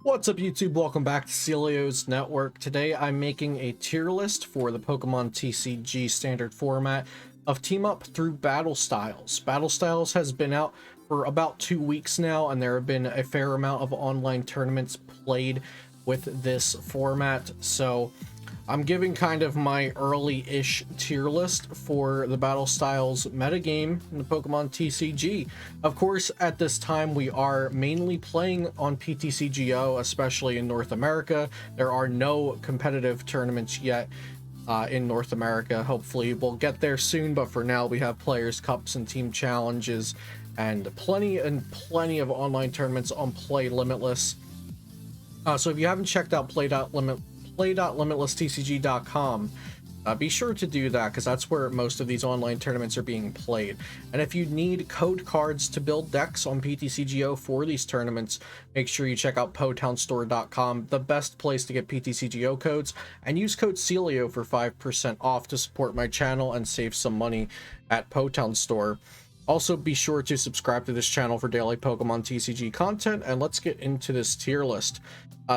What's up YouTube? Welcome back to Celio's Network. Today I'm making a tier list for the Pokemon TCG standard format of team up through Battle Styles. Battle Styles has been out for about 2 weeks now, and there have been a fair amount of online tournaments played with this format. So I'm giving kind of my early-ish tier list for the Battle Styles metagame in the Pokemon TCG. Of course, at this time, we are mainly playing on PTCGO, especially in North America. There are no competitive tournaments yet in North America. Hopefully, we'll get there soon, but for now, we have Players' Cups and Team Challenges and plenty of online tournaments on Play Limitless. So if you haven't checked out play.limitlesstcg.com, be sure to do that, because that's where most of these online tournaments are being played. And if you need code cards to build decks on PTCGO for these tournaments, make sure you check out potownstore.com, the best place to get PTCGO codes, and use code Celio for 5% off to support my channel and save some money at Potown Store. Also, be sure to subscribe to this channel for daily Pokemon TCG content, and let's get into this tier list.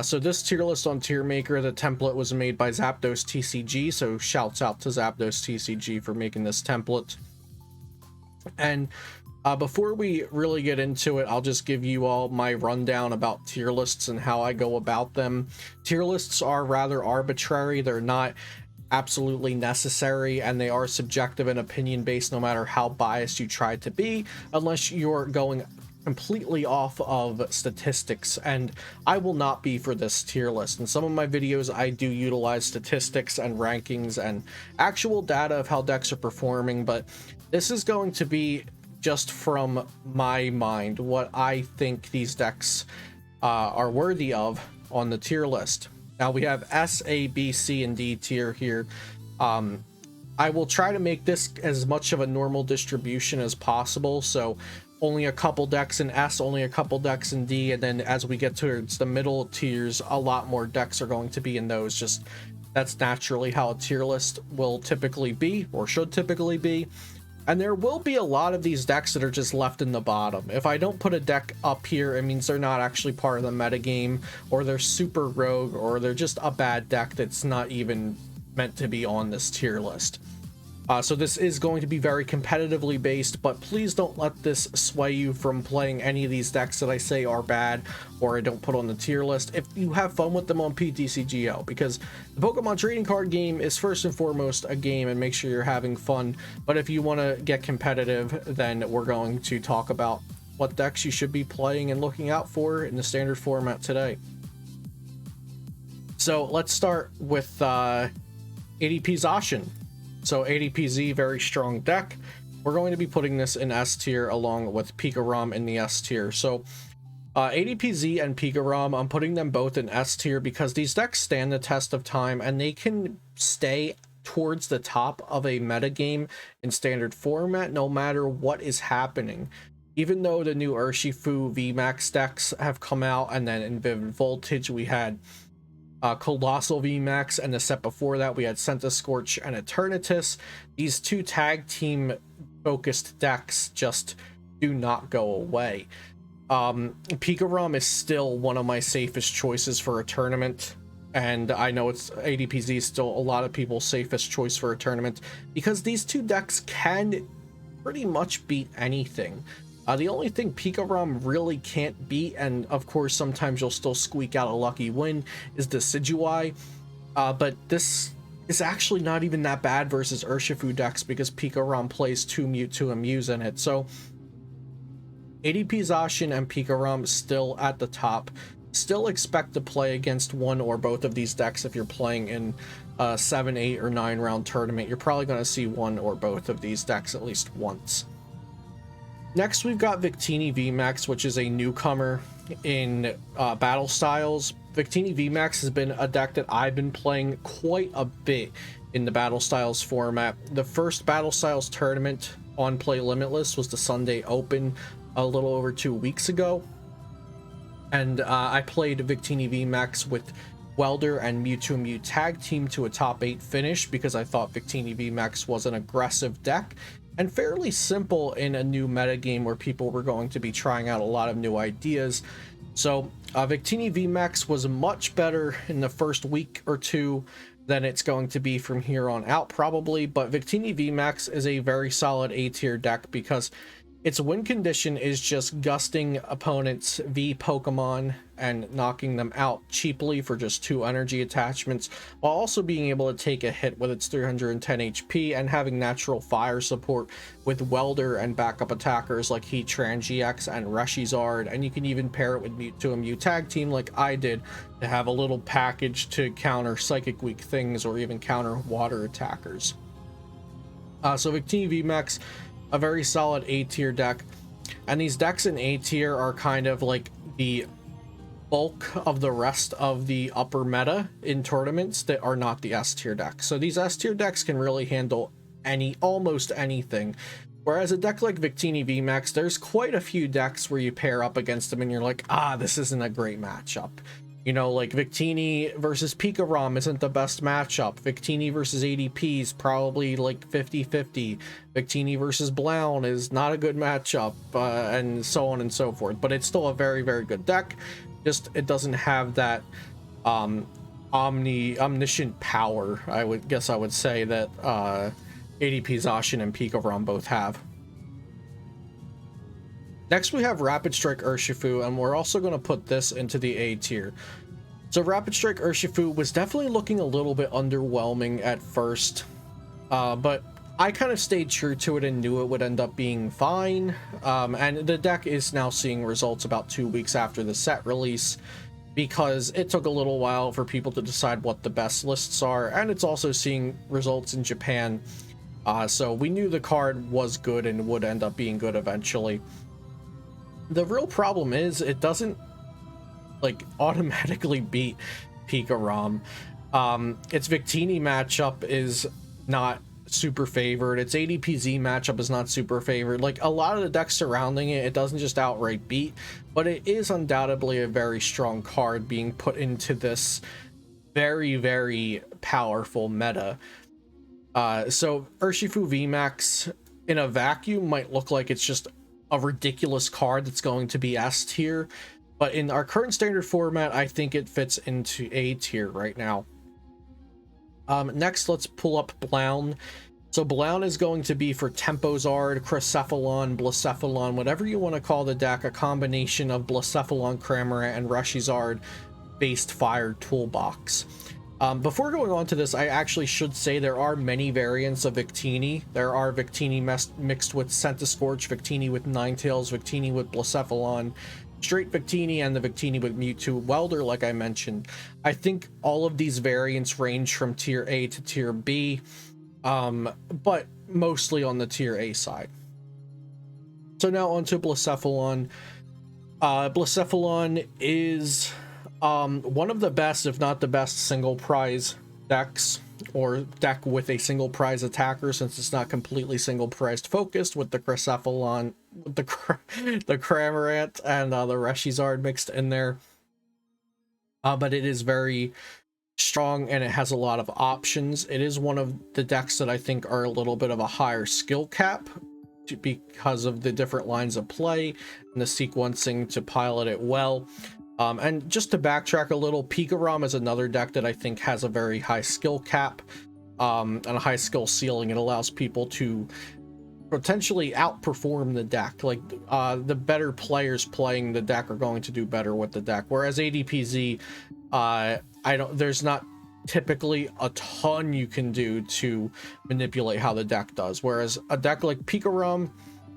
So this tier list on TierMaker, the template was made by Zapdos TCG, so shouts out to Zapdos TCG for making this template. And before we really get into it, I'll just give you all my rundown about tier lists and how I go about them. Tier lists are rather arbitrary. They're not absolutely necessary, and they are subjective and opinion based, no matter how biased you try to be, unless you're going completely off of statistics, and I will not be for this tier list. In some of my videos I do utilize statistics and rankings and actual data of how decks are performing, but this is going to be just from my mind, what I think these decks are worthy of on the tier list. Now we have S, A, B, C, and D tier here. I will try to make this as much of a normal distribution as possible, so only a couple decks in S, only a couple decks in D, and then as we get towards the middle tiers, a lot more decks are going to be in those. Just that's naturally how a tier list will typically be, or should typically be. And there will be a lot of these decks that are just left in the bottom. If I don't put a deck up here, it means they're not actually part of the metagame, or they're super rogue, or they're just a bad deck that's not even meant to be on this tier list. So this is going to be very competitively based, but please don't let this sway you from playing any of these decks that I say are bad or I don't put on the tier list if you have fun with them on PTCGO, because the Pokemon trading card game is first and foremost a game, and make sure you're having fun. But if you want to get competitive, then we're going to talk about what decks you should be playing and looking out for in the standard format today. So let's start with ADP Zacian. So ADPZ, very strong deck. We're going to be putting this in S tier along with Pikarom in the S tier. So ADPZ and Pikarom, I'm putting them both in S tier because these decks stand the test of time, and they can stay towards the top of a metagame in standard format no matter what is happening. Even though the new Ursufu Vmax decks have come out, and then in Vivid Voltage we had Colossal VMAX, and the set before that we had Scorch and Eternatus. These two tag team focused decks just do not go away. Pikarom is still one of my safest choices for a tournament, and I know it's ADPZ is still a lot of people's safest choice for a tournament because these two decks can pretty much beat anything. The only thing Pikarom really can't beat, and of course sometimes you'll still squeak out a lucky win, is Decidueye. But this is actually not even that bad versus Urshifu decks because Pikarom plays 2 Mewtwo and Mews in it. So ADP Zacian and Pikarom still at the top. Still expect to play against one or both of these decks if you're playing in a 7, 8, or 9 round tournament. You're probably going to see one or both of these decks at least once. Next, we've got Victini Vmax, which is a newcomer in Battle Styles. Victini Vmax has been a deck that I've been playing quite a bit in the Battle Styles format. The first Battle Styles tournament on Play Limitless was the Sunday Open a little over 2 weeks ago. And I played Victini Vmax with Welder and Mewtwo tag team to a top 8 finish because I thought Victini Vmax was an aggressive deck. and fairly simple in a new metagame where people were going to be trying out a lot of new ideas. So Victini Vmax was much better in the first week or two than it's going to be from here on out probably, but Victini Vmax is a very solid A tier deck because its win condition is just gusting opponents' V Pokemon and knocking them out cheaply for just 2 energy attachments, while also being able to take a hit with its 310 HP and having natural fire support with Welder and backup attackers like Heatran GX and Reshizard, and you can even pair it with Mewtwo and Mew Tag Team like I did to have a little package to counter Psychic weak things or even counter water attackers. So Victini Vmax, a very solid A tier deck, and these decks in A tier are kind of like the bulk of the rest of the upper meta in tournaments that are not the S tier decks. So these S tier decks can really handle almost anything, whereas a deck like Victini Vmax, there's quite a few decks where you pair up against them and you're like, this isn't a great matchup. You know, like Victini versus Pikarom isn't the best matchup. Victini versus ADP is probably like 50-50. Victini versus Blown is not a good matchup, and so on and so forth. But it's still a very, very good deck. Just, it doesn't have that omniscient power, I would say, that ADP Zacian and Pikarom both have. Next we have Rapidstrike Ursufu, and we're also going to put this into the A tier. So Rapidstrike Ursufu was definitely looking a little bit underwhelming at first, but I kind of stayed true to it and knew it would end up being fine. And the deck is now seeing results about 2 weeks after the set release, because it took a little while for people to decide what the best lists are, and it's also seeing results in Japan. So we knew the card was good and would end up being good eventually. The real problem is it doesn't like automatically beat Pikarom. Its Victini matchup is not super favored. Its ADP-Z matchup is not super favored. Like a lot of the decks surrounding it, it doesn't just outright beat, but it is undoubtedly a very strong card being put into this very, very powerful meta. So Ursufu VMAX in a vacuum might look like it's just a ridiculous card that's going to be S tier, but in our current standard format, I think it fits into A tier right now. Next, let's pull up Blown. So Blown is going to be for Tempozard, Crocéphalon, Bloccephalon, whatever you want to call the deck, a combination of Bloccephalon, Cramorant, and Reshizard based fire toolbox. Before going on to this, I actually should say there are many variants of Victini. There are Victini mixed with Centiskorch, Victini with Ninetales, Victini with Bloccephalon, straight Victini, and the Victini with Mewtwo Welder, like I mentioned. I think all of these variants range from tier A to tier B, but mostly on the tier A side. So now on to Bloccephalon. Bloccephalon is one of the best, if not the best, single prize decks, or deck with a single prize attacker, since it's not completely single prized focused with the Crocéphalon, with the Cramorant and the Reshizard mixed in there. But it is very strong and it has a lot of options. It is one of the decks that I think are a little bit of a higher skill cap because of the different lines of play and the sequencing to pilot it well. And just to backtrack a little, Pikarom is another deck that I think has a very high skill cap and a high skill ceiling. It allows people to potentially outperform the deck. Like the better players playing the deck are going to do better with the deck. Whereas ADP-Z, there's not typically a ton you can do to manipulate how the deck does. Whereas a deck like Pikarom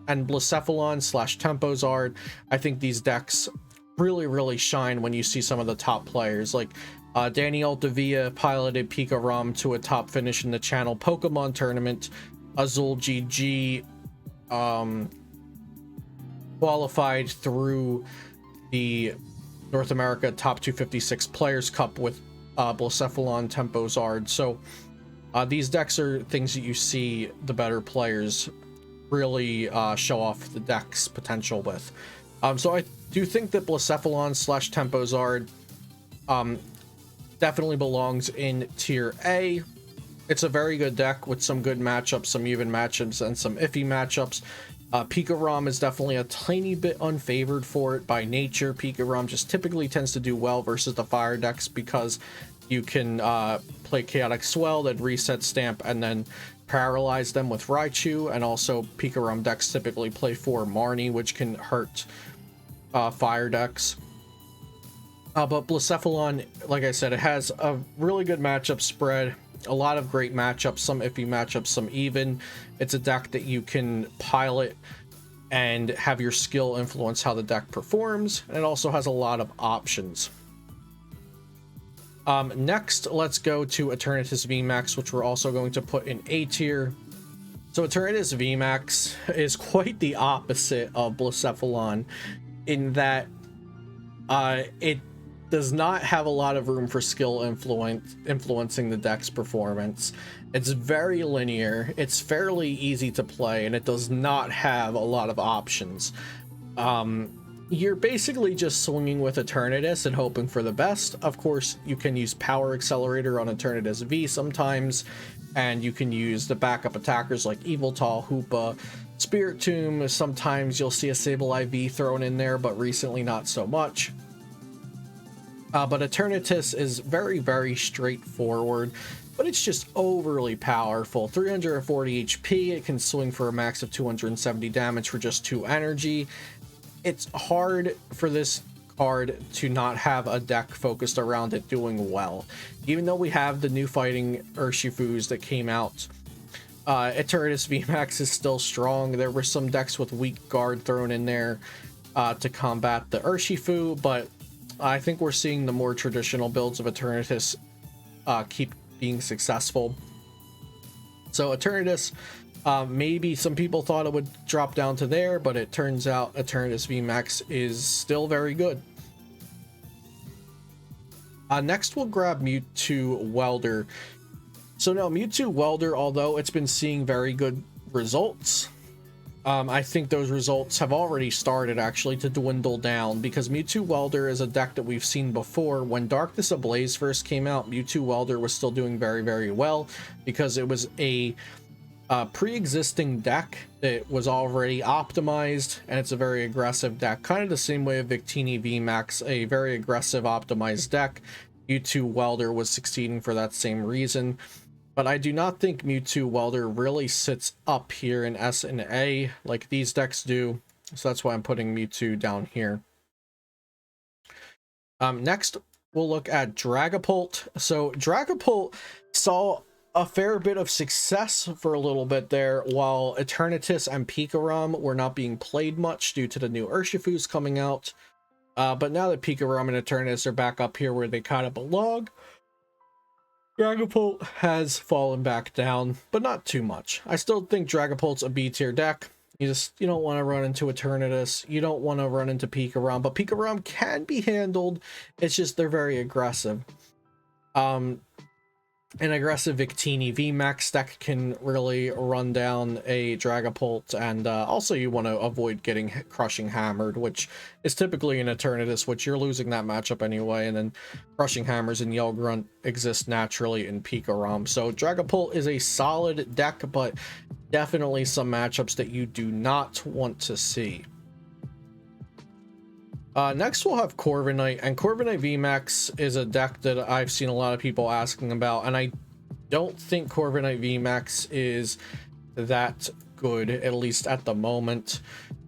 and Bloccephalon / Tempozard, I think these decks really shine when you see some of the top players. Like Danny Altavia piloted Pikarom to a top finish in the Channel Pokemon tournament. Azul GG qualified through the North America Top 256 Players Cup with Bloccephalon, Tempozard. So these decks are things that you see the better players really show off the deck's potential with. So I do think that Bloccephalon / Tempozard definitely belongs in tier A. It's a very good deck with some good matchups, some even matchups, and some iffy matchups. Pikarom is definitely a tiny bit unfavored for it by nature. Pikarom just typically tends to do well versus the fire decks because you can play Chaotic Swell, then reset Stamp, and then paralyze them with Raichu. And also Pikarom decks typically play 4 Marnie, which can hurt fire decks. But Bloccephalon, like I said, it has a really good matchup spread. A lot of great matchups, some iffy matchups, some even. It's a deck that you can pilot and have your skill influence how the deck performs. And it also has a lot of options. Next, let's go to Eternatus VMAX, which we're also going to put in A tier. So Eternatus VMAX is quite the opposite of Bloccephalon in that it does not have a lot of room for skill influencing the deck's performance. It's very linear, it's fairly easy to play, and it does not have a lot of options. You're basically just swinging with Eternatus and hoping for the best. Of course, you can use Power Accelerator on Eternatus V sometimes, and you can use the backup attackers like Yveltal, Hoopa, Spiritomb. Sometimes you'll see a Sableye V thrown in there, but recently not so much. But Eternatus is very, very straightforward, but it's just overly powerful. 340 HP, it can swing for a max of 270 damage for just 2 energy. It's hard for this card to not have a deck focused around it doing well. Even though we have the new fighting Urshifus that came out, Eternatus VMAX is still strong. There were some decks with weak guard thrown in there to combat the Urshifu, but I think we're seeing the more traditional builds of Eternatus keep being successful. So Eternatus, maybe some people thought it would drop down to there, but it turns out Eternatus VMAX is still very good. Next, we'll grab Mewtwo Welder. So now Mewtwo Welder, although it's been seeing very good results, I think those results have already started actually to dwindle down, because Mewtwo Welder is a deck that we've seen before. When Darkness Ablaze first came out, Mewtwo Welder was still doing very, very well because it was a pre-existing deck that was already optimized, and it's a very aggressive deck, kind of the same way of Victini Vmax, a very aggressive optimized deck. Mewtwo Welder was succeeding for that same reason. But I do not think Mewtwo Welder really sits up here in S and A like these decks do. So that's why I'm putting Mewtwo down here. Next, we'll look at Dragapult. So Dragapult saw a fair bit of success for a little bit there, while Eternatus and Pikarom were not being played much due to the new Urshifus coming out. But now that Pikarom and Eternatus are back up here where they kind of belong, Dragapult has fallen back down, but not too much. I still think Dragapult's a B tier deck. You don't want to run into Eternatus. You don't want to run into Pikarom, but Pikarom can be handled. It's just they're very aggressive. An aggressive Victini Vmax deck can really run down a Dragapult, and also you want to avoid getting Crushing Hammered, which is typically an Eternatus, which you're losing that matchup anyway, and then Crushing Hammers and Yell Grunt exist naturally in Pikarom. So Dragapult is a solid deck, but definitely some matchups that you do not want to see. Next we'll have Corbinite, and Corbinite VMAX is a deck that I've seen a lot of people asking about, and I don't think Corbinite VMAX is that good, at least at the moment.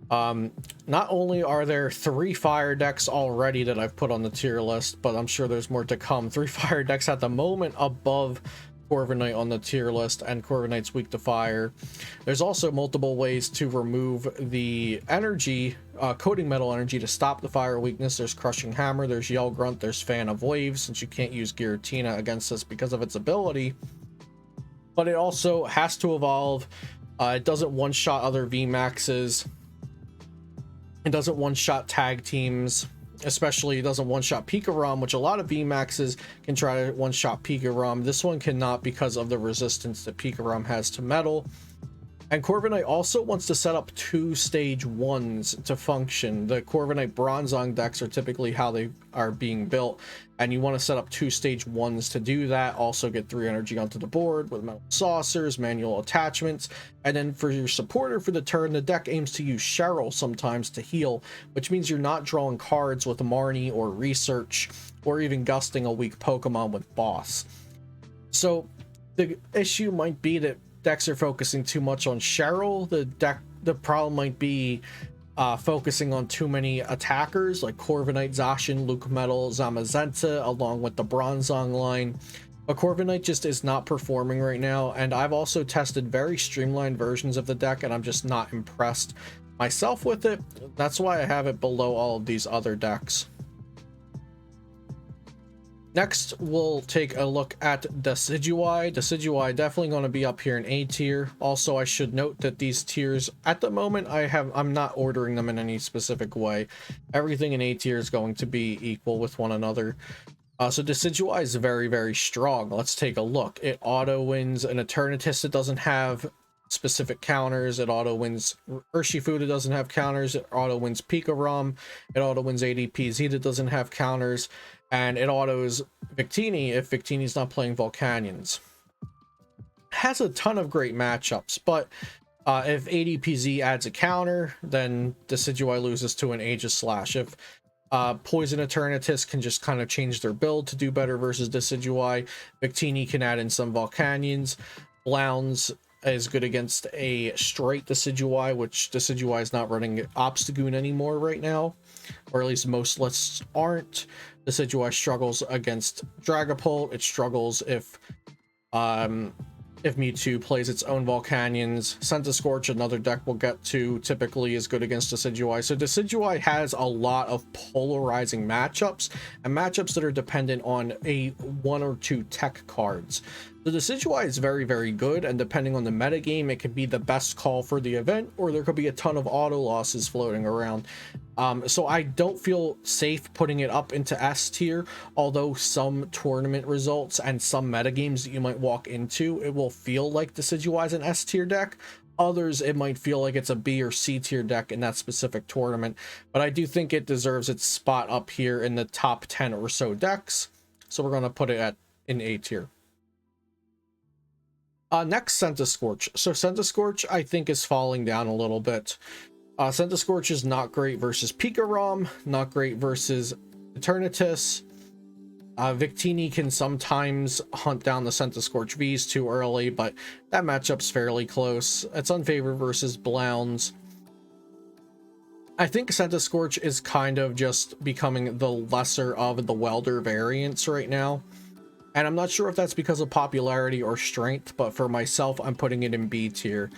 Not only are there 3 fire decks already that I've put on the tier list, but I'm sure there's more to come. 3 fire decks at the moment above Corbinite on the tier list, and Corbinite's weak to fire. There's also multiple ways to remove the energy, coating metal energy, to stop the fire weakness. There's Crushing Hammer, there's Yell Grunt, there's Fan of Waves, since you can't use Giratina against this because of its ability. But it also has to evolve. It doesn't one-shot other VMAXs. It doesn't one-shot tag teams. Especially, it doesn't one-shot Pikarom, which a lot of VMAXs can try to one-shot Pikarom. This one cannot because of the resistance that Pikarom has to metal. And Corbinite also wants to set up 2 stage 1s to function. The Corbinite Bronzong decks are typically how they are being built, and you want to set up 2 stage 1s to do that. Also get 3 energy onto the board with metal saucers, manual attachments, and then for your supporter for the turn, the deck aims to use Cheryl sometimes to heal, which means you're not drawing cards with Marnie or Research, or even gusting a weak Pokemon with Boss. So the issue might be that decks are focusing too much on Cheryl. The problem might be focusing on too many attackers like Corviknight, Zacian, Luke Metal, Zamazenta, along with the Bronzong line. But Corbinite just is not performing right now, and I've also tested very streamlined versions of the deck, and I'm just not impressed myself with it. That's why I have it below all of these other decks. Next, we'll take a look at Decidueye. Decidueye definitely going to be up here in A tier. Also, I should note that these tiers, at the moment, I'm not ordering them in any specific way. Everything in A tier is going to be equal with one another. So Decidueye is very, very strong. Let's take a look. It auto wins an Eternatus that doesn't have specific counters. It auto wins Urshifu that doesn't have counters. It auto wins Pikarom. It auto wins ADPZ that doesn't have counters. And it autos Victini if Victini's not playing Volcanions. Has a ton of great matchups, but if ADPZ adds a counter, then Decidueye loses to an Aegis Slash. If Poison Eternatus can just kind of change their build to do better versus Decidueye, Victini can add in some Volcanions. Blounds is good against a straight Decidueye, which Decidueye is not running Obstagoon anymore right now, or at least most lists aren't. Decidueye struggles against Dragapult. It struggles if Mewtwo plays its own Volcanions. Centiskorch, another deck we'll get to, typically is good against Decidueye. So Decidueye has a lot of polarizing matchups, and matchups that are dependent on a 1 or 2 tech cards. The Decidueye is very, very good, and depending on the metagame, it could be the best call for the event, or there could be a ton of auto losses floating around. So I don't feel safe putting it up into S tier, although some tournament results and some metagames that you might walk into, it will feel like Decidueye is an S tier deck. Others, it might feel like it's a B or C tier deck in that specific tournament, but I do think it deserves its spot up here in the top 10 or so decks. So we're going to put it in A tier. Next, Centiskorch. So Centiskorch, I think, is falling down a little bit. Centiskorch is not great versus Pikarom, not great versus Eternatus. Victini can sometimes hunt down the Centiskorch Vs too early, but that matchup's fairly close. It's unfavored versus Blounds. I think Centiskorch is kind of just becoming the lesser of the Welder variants right now. And I'm not sure if that's because of popularity or strength, but for myself, I'm putting it in B tier.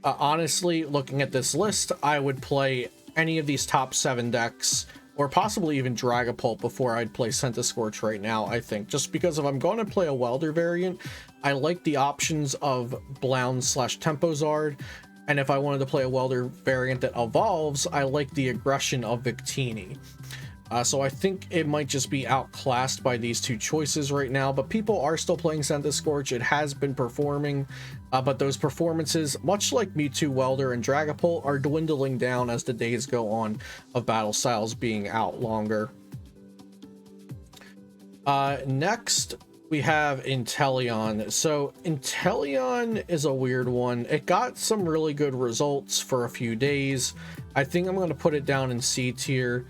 Honestly, looking at this list, I would play any of these top 7 decks, or possibly even Dragapult before I'd play Centiskorch right now, I think. Just because if I'm going to play a Welder variant, I like the options of Blound/Tempozard, and if I wanted to play a Welder variant that evolves, I like the aggression of Victini. So I think it might just be outclassed by these 2 choices right now, but people are still playing Centiskorch. It has been performing, but those performances, much like Mewtwo Welder and Dragapult, are dwindling down as the days go on of battle styles being out longer. Next, we have Intelion. So Intelion is a weird one. It got some really good results for a few days. I think I'm going to put it down in C tier.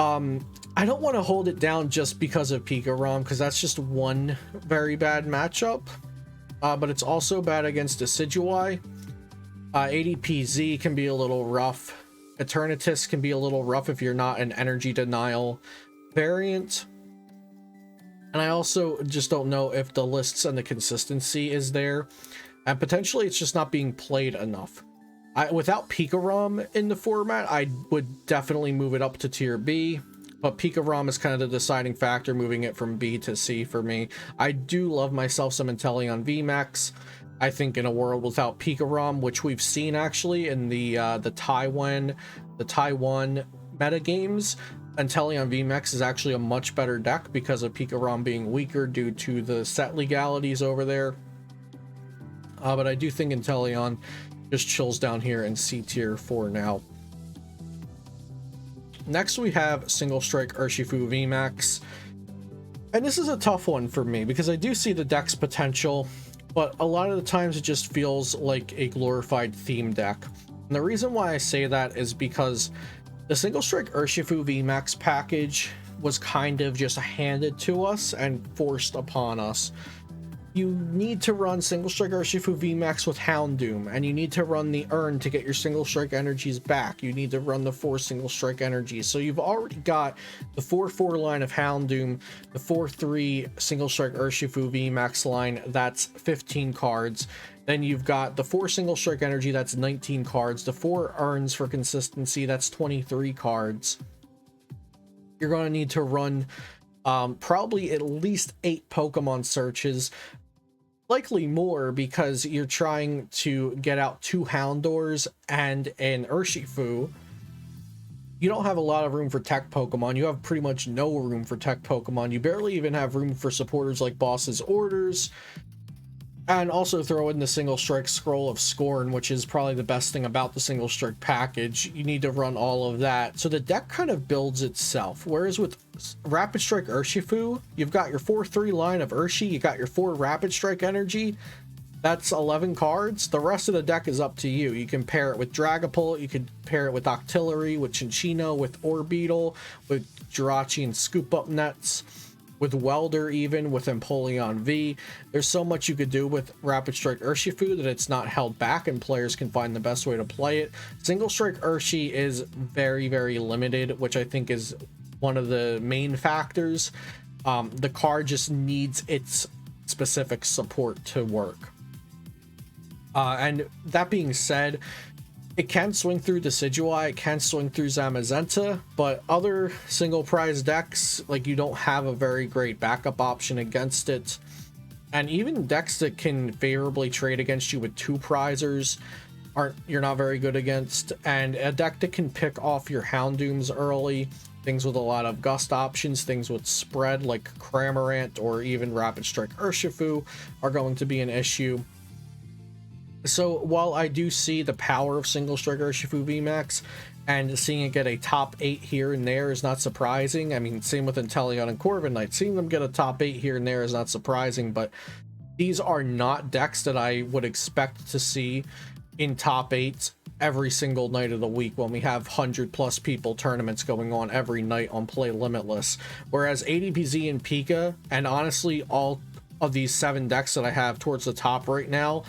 I don't want to hold it down just because of Pikarom, because that's just one very bad matchup, but it's also bad against Decidueye. ADPZ can be a little rough. Eternatus can be a little rough if you're not an energy denial variant. And I also just don't know if the lists and the consistency is there, and potentially it's just not being played enough. Without Pikarom in the format, I would definitely move it up to tier B, but Pikarom is kind of the deciding factor, moving it from B to C for me. I do love myself some Intelion Vmax. I think in a world without Pikarom, which we've seen actually in the Taiwan metagames, Intelion Vmax is actually a much better deck because of Pikarom being weaker due to the set legalities over there. But I do think Intelion just chills down here in C tier for now. Next we have Single Strike Ursufu VMAX. And this is a tough one for me because I do see the deck's potential, but a lot of the times it just feels like a glorified theme deck. And the reason why I say that is because the Single Strike Ursufu VMAX package was kind of just handed to us and forced upon us. You need to run Single Strike Ursufu VMAX with Houndoom, and you need to run the Urn to get your Single Strike energies back. You need to run the 4 Single Strike energies. So you've already got the 4/4 line of Houndoom, the 4/3 Single Strike Ursufu VMAX line, that's 15 cards. Then you've got the 4 Single Strike energy, that's 19 cards. The 4 Urns for consistency, that's 23 cards. You're going to need to run probably at least 8 Pokemon searches, likely more, because you're trying to get out 2 Houndours and an Urshifu. You don't have a lot of room for tech Pokemon. You have pretty much no room for tech Pokemon. You barely even have room for supporters like Boss's Orders. And also throw in the Single Strike Scroll of Scorn, which is probably the best thing about the Single Strike package. You need to run all of that. So the deck kind of builds itself. Whereas with Rapidstrike Ursufu, you've got your 4/3 line of Urshi, you got your 4 Rapidstrike energy. That's 11 cards. The rest of the deck is up to you. You can pair it with Dragapult, you can pair it with Octillery, with Chinchino, with Orbeetle, with Jirachi and Scoop Up Nets, with Welder, even with Empoleon V. There's so much you could do with Rapidstrike Ursufu that it's not held back and players can find the best way to play it. Single Strike Urshi is very, very limited, which I think is one of the main factors. The card just needs its specific support to work. And that being said, it can swing through Decidueye, it can swing through Zamazenta, but other single prize decks, like, you don't have a very great backup option against it. And even decks that can favorably trade against you with 2 prizers you're not very good against. And a deck that can pick off your Houndooms early, things with a lot of gust options, things with spread like Cramorant or even Rapidstrike Urshifu are going to be an issue. So while I do see the power of Single Strike Ursufu VMAX, and seeing it get a top 8 here and there is not surprising. I mean, same with Intelion and Corbinite. Seeing them get a top 8 here and there is not surprising, but these are not decks that I would expect to see in top 8 every single night of the week when we have 100+ people tournaments going on every night on Play Limitless. Whereas ADPZ and Pika, and honestly all of these 7 decks that I have towards the top right now,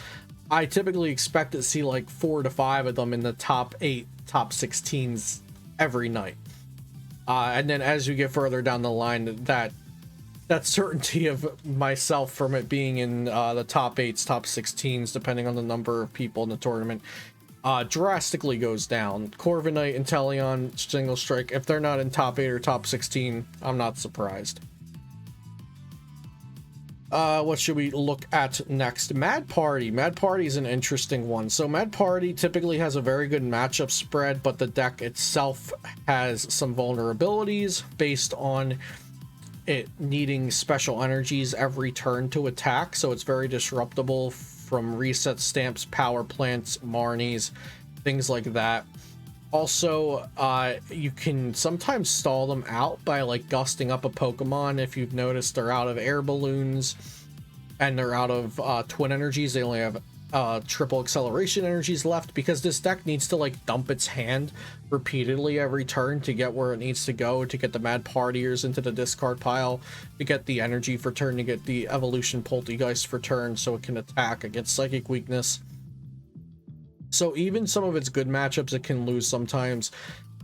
I typically expect to see like 4 to 5 of them in the top 8, top 16s every night. And then as you get further down the line, that certainty of myself from it being in the top 8s, top 16s, depending on the number of people in the tournament, drastically goes down. Corviknight, Intelion, Single Strike, if they're not in top 8 or top 16, I'm not surprised. What should we look at next? Mad Party. Mad Party is an interesting one. So Mad Party typically has a very good matchup spread, but the deck itself has some vulnerabilities based on it needing special energies every turn to attack. So it's very disruptible from reset stamps, power plants, Marnies, things like that. Also, you can sometimes stall them out by like gusting up a Pokemon. If you've noticed, they're out of air balloons and they're out of twin energies. They only have triple acceleration energies left, because this deck needs to like dump its hand repeatedly every turn to get where it needs to go, to get the Mad Partiers into the discard pile, to get the energy for turn, to get the evolution Poltegeist for turn so it can attack against psychic weakness. So even some of its good matchups it can lose sometimes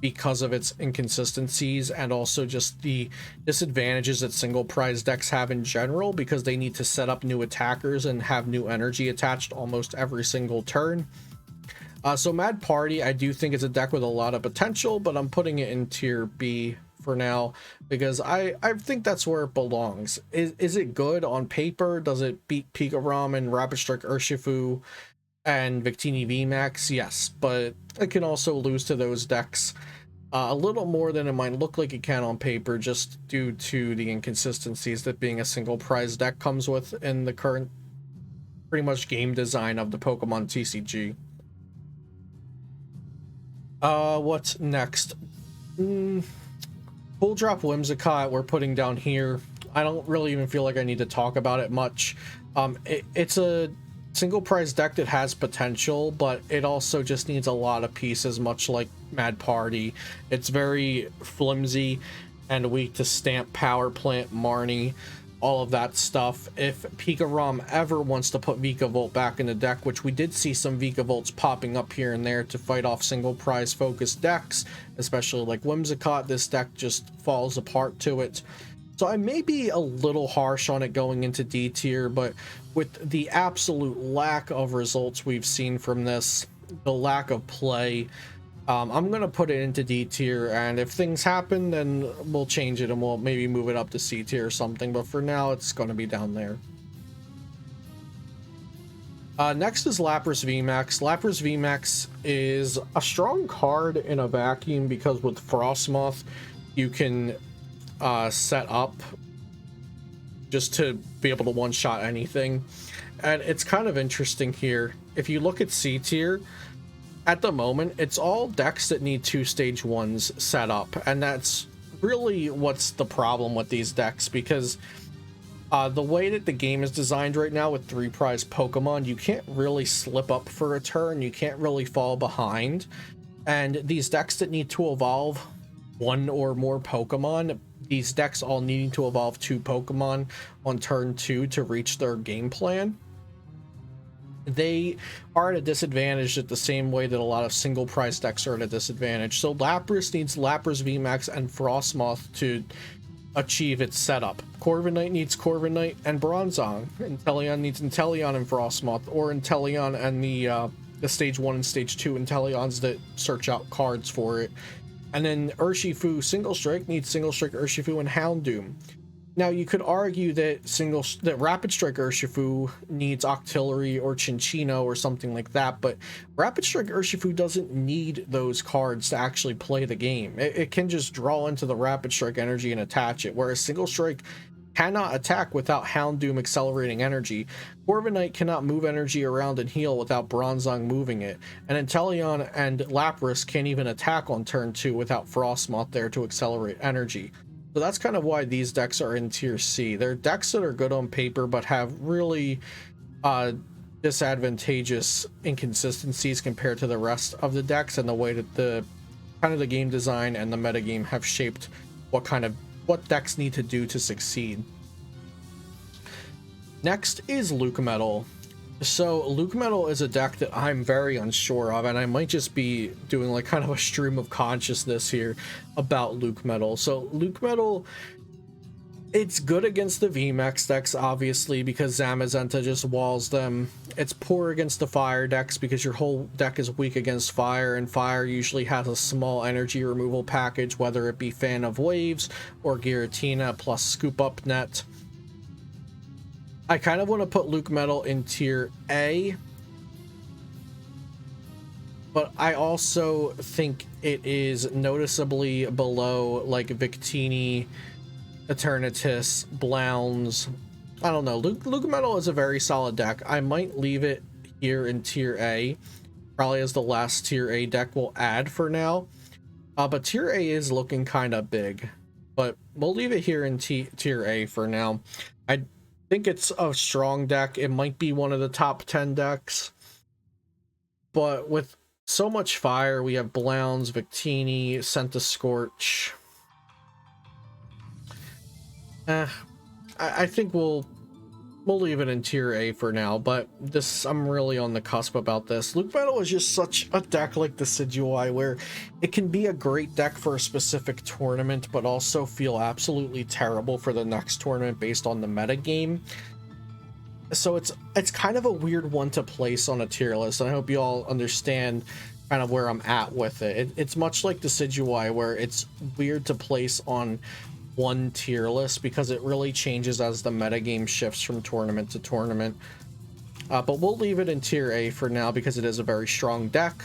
because of its inconsistencies, and also just the disadvantages that single prize decks have in general, because they need to set up new attackers and have new energy attached almost every single turn. So Mad Party, I do think it's a deck with a lot of potential, but I'm putting it in tier B for now because I think that's where it belongs. Is it good on paper? Does it beat Pikarom and Rapidstrike Urshifu and Victini Vmax? Yes, but it can also lose to those decks a little more than it might look like it can on paper, just due to the inconsistencies that being a single prize deck comes with in the current pretty much game design of the Pokemon TCG. What's next? Bulldrop Whimsicott we're putting down here. I don't really even feel like I need to talk about it much. It's a single prize deck that has potential, but it also just needs a lot of pieces, much like Mad Party. It's very flimsy and weak to Stamp, Power Plant, Marnie, all of that stuff. If Pikarom ever wants to put Vikavolt back in the deck, which we did see some Vikavolts popping up here and there to fight off single prize focused decks, especially like Whimsicott, this deck just falls apart to it. So I may be a little harsh on it going into D tier, but with the absolute lack of results we've seen from this, the lack of play, I'm going to put it into D tier, and if things happen, then we'll change it and we'll maybe move it up to C tier or something, but for now, it's going to be down there. Next is Lapras V-Max. Lapras V-Max is a strong card in a vacuum because with Frostmoth, you can set up just to be able to one-shot anything, and it's kind of interesting here. If you look at C tier, at the moment it's all decks that need 2 stage 1s set up, and that's really what's the problem with these decks, because the way that the game is designed right now with 3 prize Pokemon, you can't really slip up for a turn, you can't really fall behind, and these decks that need to evolve 1 or more Pokemon, these decks all needing to evolve 2 Pokemon on turn 2 to reach their game plan, they are at a disadvantage at the same way that a lot of single prize decks are at a disadvantage. So Lapras needs Lapras V-Max and Frostmoth to achieve its setup. Corbinite needs Corbinite and Bronzong. Intelion needs Intelion and Frostmoth, or Intelion and the stage 1 and stage 2 Intelions that search out cards for it. And then Urshifu Single Strike needs Single Strike Urshifu and Houndoom. Now you could argue that Rapidstrike Ursufu needs Octillery or Chinchino or something like that, but Rapidstrike Ursufu doesn't need those cards to actually play the game. It can just draw into the Rapidstrike energy and attach it, whereas Single Strike cannot attack without Houndoom accelerating energy. Corbinite cannot move energy around and heal without Bronzong moving it, and Inteleon and Lapras can't even attack on turn 2 without Frostmoth there to accelerate energy. So that's kind of why these decks are in tier C. They're decks that are good on paper, but have really disadvantageous inconsistencies compared to the rest of the decks, and the way that the game design and the metagame have shaped what decks need to do to succeed. Next is Luke Metal. So Luke Metal is a deck that I'm very unsure of, and I might just be doing like kind of a stream of consciousness here about Luke Metal. So Luke Metal, it's good against the VMAX decks, obviously, because Zamazenta just walls them. It's poor against the fire decks because your whole deck is weak against fire, and fire usually has a small energy removal package, whether it be Fan of Waves or Giratina plus Scoop Up Net. I kind of want to put Luke Metal in tier A, but I also think it is noticeably below like Victini, Eternatus, Blounds. I don't know. Luke Metal is a very solid deck. I might leave it here in tier A, probably as the last tier A deck we'll add for now. But tier A is looking kind of big, but we'll leave it here in tier A for now. I think it's a strong deck. It might be one of the top 10 decks, but with so much fire, we have Blounds, Victini, Scorch. I think we'll leave it in tier A for now, but I'm really on the cusp about this. Luke Metal is just such a deck like Decidueye, where it can be a great deck for a specific tournament, but also feel absolutely terrible for the next tournament based on the meta game. So it's kind of a weird one to place on a tier list, and I hope you all understand kind of where I'm at with it. It's much like Decidueye, where it's weird to place on one tier list because it really changes as the metagame shifts from tournament to tournament. But we'll leave it in tier A for now because it is a very strong deck.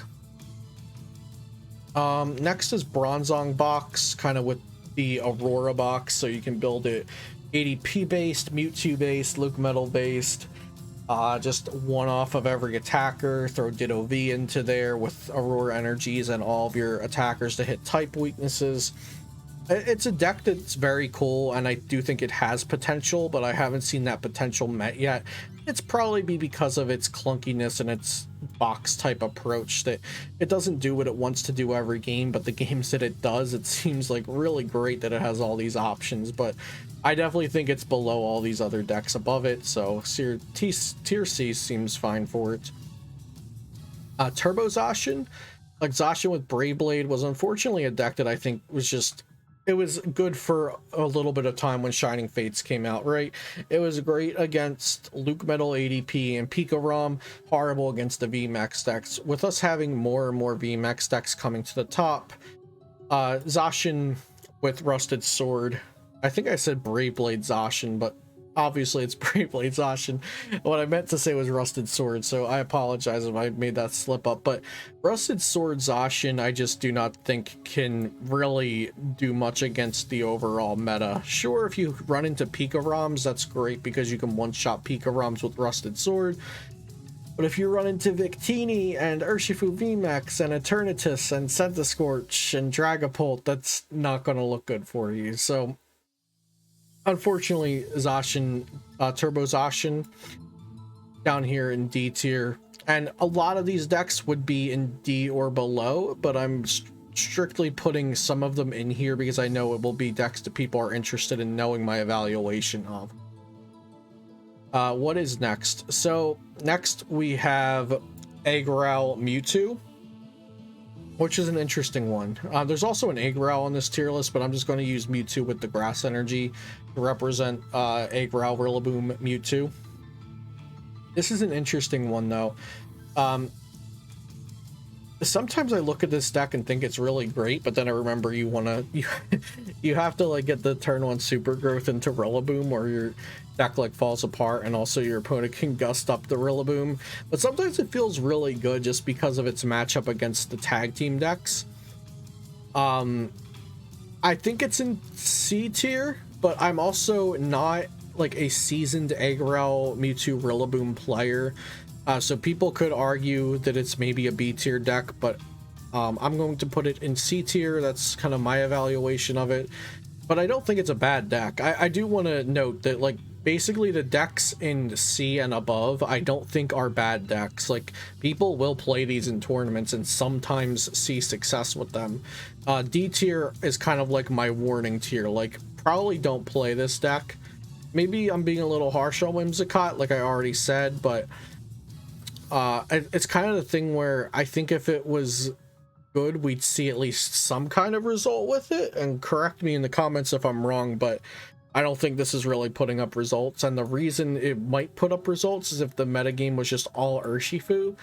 Next is Bronzong Box, kind of with the Aurora box, so you can build it ADP based, Mewtwo based, Luke Metal based. Just one off of every attacker, throw Ditto V into there with Aurora energies and all of your attackers to hit type weaknesses. It's a deck that's very cool, and I do think it has potential, but I haven't seen that potential met yet. It's probably because of its clunkiness and its box type approach, that it doesn't do what it wants to do every game, but the games that it does, it seems like really great that it has all these options. But I definitely think it's below all these other decks above it, so tier C seems fine for it. Turbo Zacian, like Zacian with Brave Blade, was unfortunately a deck that I think was just, it was good for a little bit of time when Shining Fates came out, right? It was great against Luke Metal ADP and Pika-Rom, horrible against the VMAX decks. With us having more and more VMAX decks coming to the top, Zacian with Rusted Sword, I think I said Brave Blade Zacian, but obviously it's Brave Blade Zacian. What I meant to say was Rusted Sword, so I apologize if I made that slip up. But Rusted Sword Zacian, I just do not think can really do much against the overall meta. Sure, if you run into Pika-Roms, that's great because you can one-shot Pika-Roms with Rusted Sword. But if you run into Victini and Ursufu Vmax and Eternatus and Centiskorch and Dragapult, that's not going to look good for you. So unfortunately, Zacian, Turbo Zacian, down here in D tier, and a lot of these decks would be in D or below, but I'm strictly putting some of them in here because I know it will be decks that people are interested in knowing my evaluation of. What is next? So next we have Eggrow Mewtwo, which is an interesting one. There's also an Eggrow on this tier list, but I'm just going to use Mewtwo with the grass energy to represent Eggrow Rillaboom Mewtwo. This is an interesting one though. Sometimes I look at this deck and think it's really great, but then I remember you have to like get the turn 1 super growth into Rillaboom or your deck like falls apart, and also your opponent can gust up the Rillaboom. But sometimes it feels really good just because of its matchup against the tag team decks. I think it's in C tier, but I'm also not like a seasoned Eggrow Mewtwo Rillaboom player. So people could argue that it's maybe a B tier deck, but I'm going to put it in C tier. That's kind of my evaluation of it. But I don't think it's a bad deck. I do want to note that like basically the decks in C and above, I don't think are bad decks. Like people will play these in tournaments and sometimes see success with them. D tier is kind of like my warning tier. Like probably don't play this deck. Maybe I'm being a little harsh on Whimsicott, like I already said, but it's kind of the thing where I think if it was good, we'd see at least some kind of result with it, and correct me in the comments if I'm wrong, but I don't think this is really putting up results. And the reason it might put up results is if the metagame was just all Urshifu,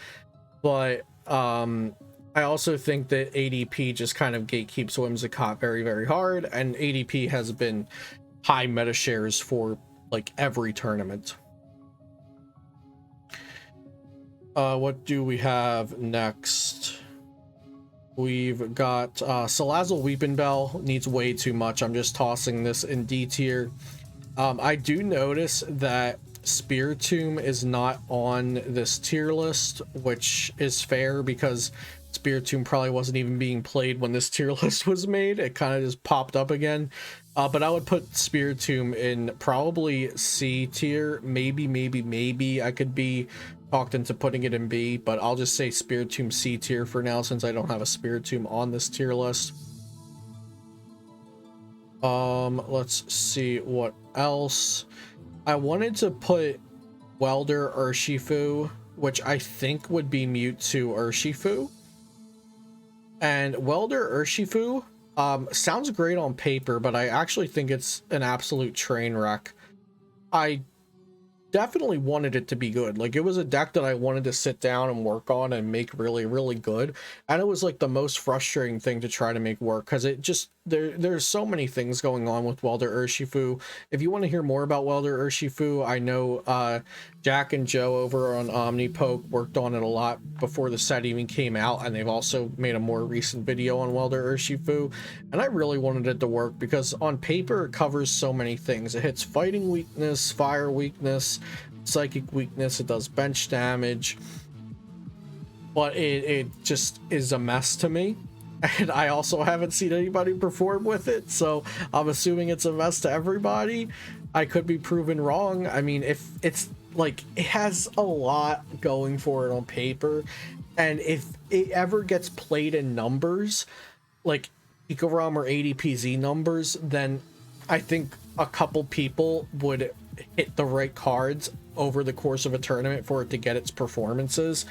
but I also think that ADP just kind of gatekeeps Whimsicott very, very hard, and ADP has been high meta shares for like every tournament. What do we have next? We've got Salazzle Weepinbell, needs way too much. I'm just tossing this in D tier. I do notice that Spiritomb is not on this tier list, which is fair because Spiritomb probably wasn't even being played when this tier list was made. It kind of just popped up again. But I would put Spiritomb in probably C tier. Maybe I could be talked into putting it in B, but I'll just say Spiritomb C tier for now since I don't have a Spiritomb on this tier list. Let's see what else. I wanted to put Welder Urshifu, which I think would be Mewtwo Urshifu. And Welder Urshifu sounds great on paper, but I actually think it's an absolute train wreck. I definitely wanted it to be good. Like it was a deck that I wanted to sit down and work on and make really, really good. And it was like the most frustrating thing to try to make work because it just there's so many things going on with Welder Urshifu. If you want to hear more about Welder Urshifu, I know Jack and Joe over on OmniPoke worked on it a lot before the set even came out, and they've also made a more recent video on Welder Urshifu, and I really wanted it to work because on paper it covers so many things. It hits fighting weakness, fire weakness, psychic weakness, it does bench damage, but it just is a mess to me. And I also haven't seen anybody perform with it, so I'm assuming it's a mess to everybody. I could be proven wrong. I mean, if it's like, it has a lot going for it on paper, and if it ever gets played in numbers, like Pikarom or ADPZ numbers, then I think a couple people would hit the right cards over the course of a tournament for it to get its performances.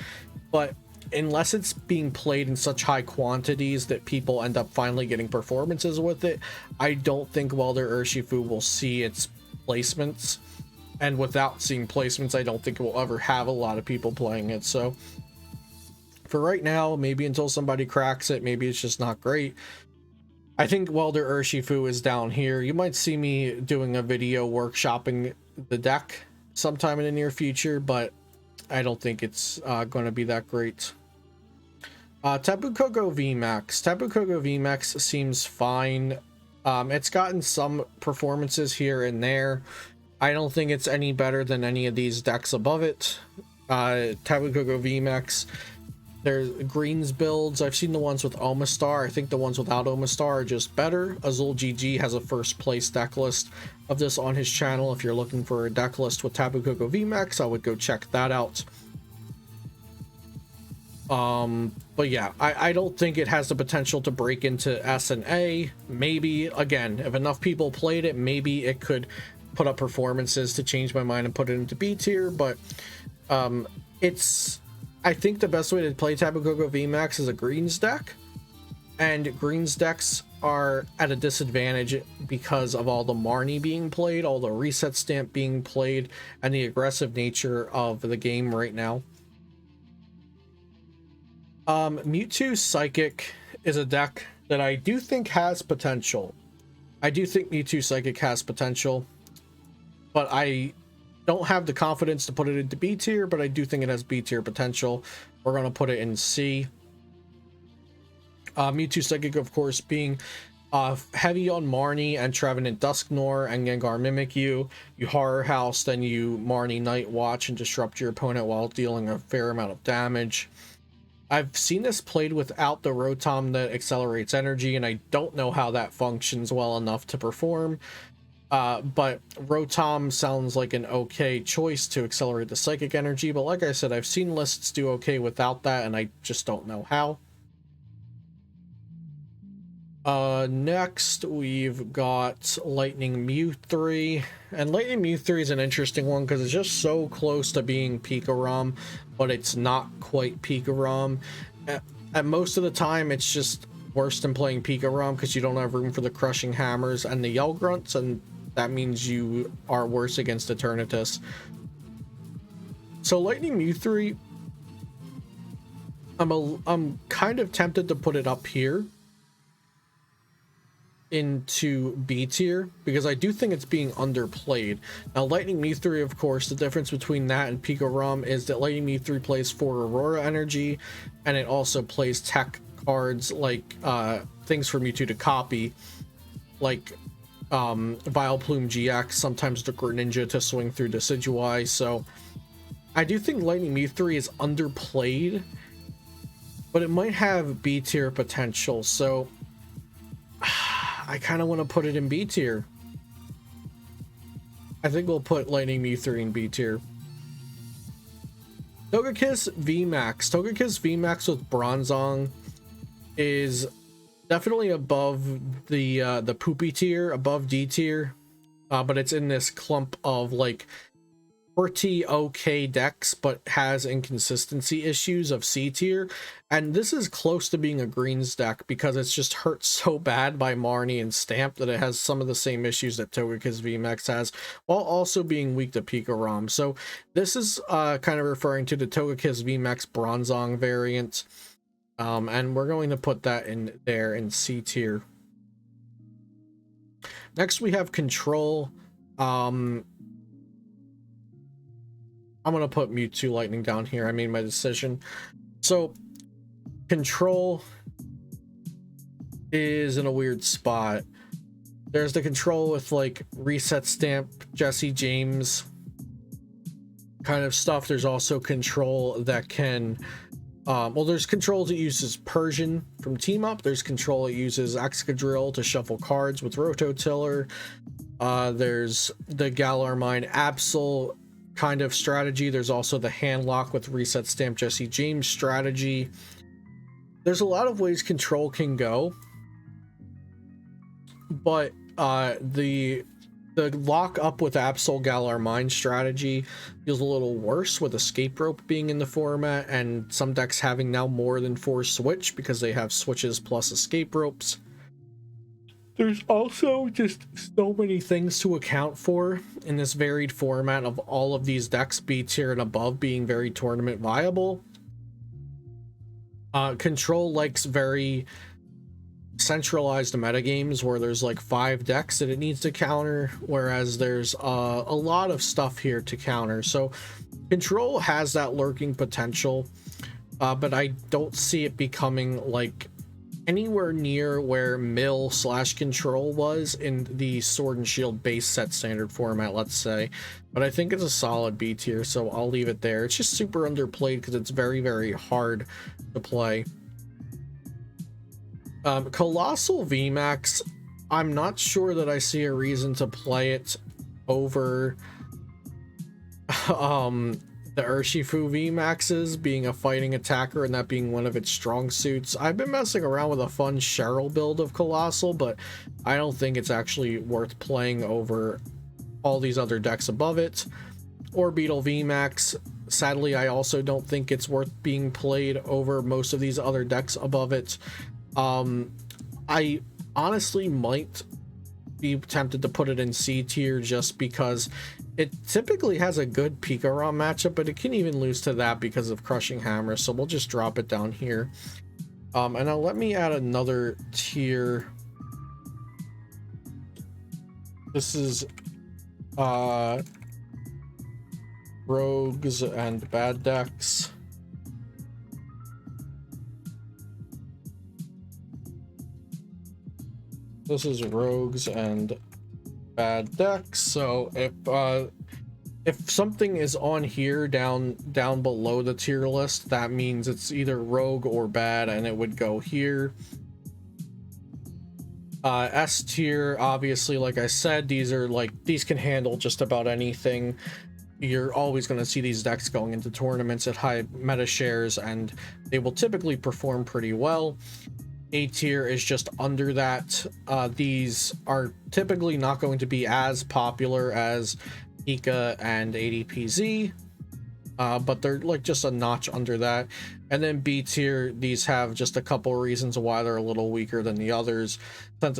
But unless it's being played in such high quantities that people end up finally getting performances with it, I don't think Welder Urshifu will see its placements. And without seeing placements, I don't think it will ever have a lot of people playing it. So for right now, maybe until somebody cracks it, maybe it's just not great. I think Welder Urshifu is down here. You might see me doing a video workshopping the deck sometime in the near future, but I don't think it's going to be that great. Tabukogo V-Max. Tabukogo V-Max seems fine. It's gotten some performances here and there. I don't think it's any better than any of these decks above it. Tabukogo V-Max. There's greens builds. I've seen the ones with Omastar. I think the ones without Omastar are just better. Azul GG has a first place deck list of this on his channel. If you're looking for a deck list with Tabukogo V-Max, I would go check that out. But yeah, I don't think it has the potential to break into S and A. Maybe, again, if enough people played it, maybe it could put up performances to change my mind and put it into B tier, but I think the best way to play Tabukogo V-Max is a greens deck, and greens decks are at a disadvantage because of all the Marnie being played, all the reset stamp being played, and the aggressive nature of the game right now. Mewtwo Psychic is a deck that I do think has potential. I do think Mewtwo Psychic has potential, but I don't have the confidence to put it into B tier, but I do think it has B tier potential. We're going to put it in C. Mewtwo Psychic, of course, being heavy on Marnie and Trevenant Dusknoir and Gengar Mimikyu. You Horror House, then you Marnie Night Watch and disrupt your opponent while dealing a fair amount of damage. I've seen this played without the Rotom that accelerates energy, and I don't know how that functions well enough to perform. But Rotom sounds like an okay choice to accelerate the psychic energy, but like I said, I've seen lists do okay without that, and I just don't know how. Next we've got Lightning Mew3, and Lightning Mew3 is an interesting one because it's just so close to being Pikarom, but it's not quite Pikarom. At most of the time, it's just worse than playing Pikarom because you don't have room for the Crushing Hammers and the Yell Grunts, and that means you are worse against Eternatus. So Lightning Mew3, I'm kind of tempted to put it up here into B tier because I do think it's being underplayed. Now Lightning Mew3, of course, the difference between that and Pikarom is that Lightning Mew3 plays 4 Aurora energy, and it also plays tech cards like things for Mewtwo to copy, like Vileplume GX, sometimes the Greninja to swing through Decidueye. So I do think Lightning Mew3 is underplayed, but it might have B tier potential, so I kind of want to put it in B tier. I think we'll put Lightning Mew3 in B tier. Togekiss Vmax. Togekiss Vmax with Bronzong is definitely above the poopy tier, above D tier, but it's in this clump of like pretty okay decks, but has inconsistency issues of C tier, and this is close to being a greens deck because it's just hurt so bad by Marnie and Stamp that it has some of the same issues that Togekiss VMAX has, while also being weak to Pikarom. So this is kind of referring to the Togekiss VMAX Bronzong variant, and we're going to put that in there in C tier. Next we have Control. I'm going to put Mewtwo Lightning down here. I made my decision. So, Control is in a weird spot. There's the Control with, like, Reset Stamp, Jesse James. kind of stuff. There's also control that can well, there's control that uses Persian from Team Up. There's control that uses Excadrill to shuffle cards with Rototiller. There's the Galarmine Absol kind of strategy. There's also the Handlock with Reset Stamp Jesse James strategy. There's a lot of ways control can go, but the lock up with Absol Galarmine strategy feels a little worse, with Escape Rope being in the format and some decks having now more than 4 switch because they have switches plus Escape Ropes. There's also just so many things to account for in this varied format of all of these decks B tier and above being very tournament viable. Control likes very centralized metagames where there's like 5 decks that it needs to counter, whereas there's a lot of stuff here to counter. So control has that lurking potential, but I don't see it becoming like anywhere near where mill / control was in the Sword and Shield base set standard format, let's say. But I think it's a solid B tier, so I'll leave it there. It's just super underplayed because it's very, very hard to play. Colossal VMAX, I'm not sure that I see a reason to play it over the Ursufu VMAXs, being a fighting attacker and that being one of its strong suits. I've been messing around with a fun Cheryl build of Colossal, but I don't think it's actually worth playing over all these other decks above it. Orbeetle VMAX, sadly, I also don't think it's worth being played over most of these other decks above it. I honestly might be tempted to put it in C tier just because it typically has a good Pikarom matchup, but it can even lose to that because of Crushing Hammer, so we'll just drop it down here. And now let me add another tier. This is rogues and bad decks. This is rogues and bad decks. So if something is on here down below the tier list, that means it's either rogue or bad, and it would go here. S tier, obviously, like I said, these can handle just about anything. You're always going to see these decks going into tournaments at high meta shares, and they will typically perform pretty well. A tier is just under that. These are typically not going to be as popular as Pika and ADPZ, but they're like just a notch under that. And then B tier, these have just a couple reasons why they're a little weaker than the others.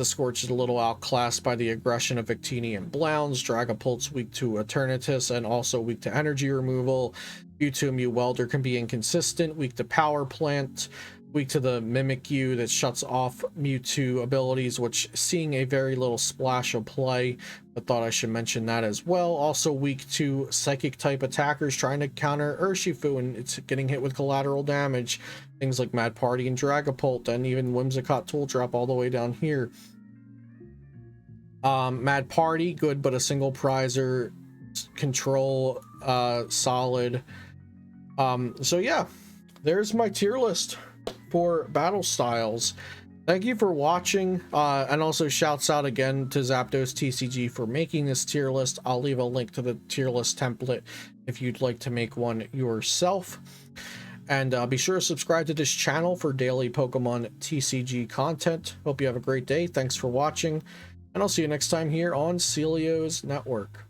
Scorch is a little outclassed by the aggression of Victini and Blounds. Dragapult's weak to Eternatus and also weak to energy removal. Mewtwo Welder can be inconsistent, weak to Power Plant, weak to the Mimikyu that shuts off Mewtwo abilities, which seeing a very little splash of play, but thought I should mention that as well. Also weak to Psychic type attackers trying to counter Ursufu, and it's getting hit with collateral damage. Things like Mad Party and Dragapult, and even Whimsicott Tool Drop all the way down here. Mad Party, good, but a single prizer. Control, solid. So yeah, there's my tier list for battle styles. Thank you for watching, and also shouts out again to Zapdos TCG for making this tier list. I'll leave a link to the tier list template if you'd like to make one yourself. And be sure to subscribe to this channel for daily Pokemon TCG content. Hope you have a great day. Thanks for watching, and I'll see you next time here on Celio's Network.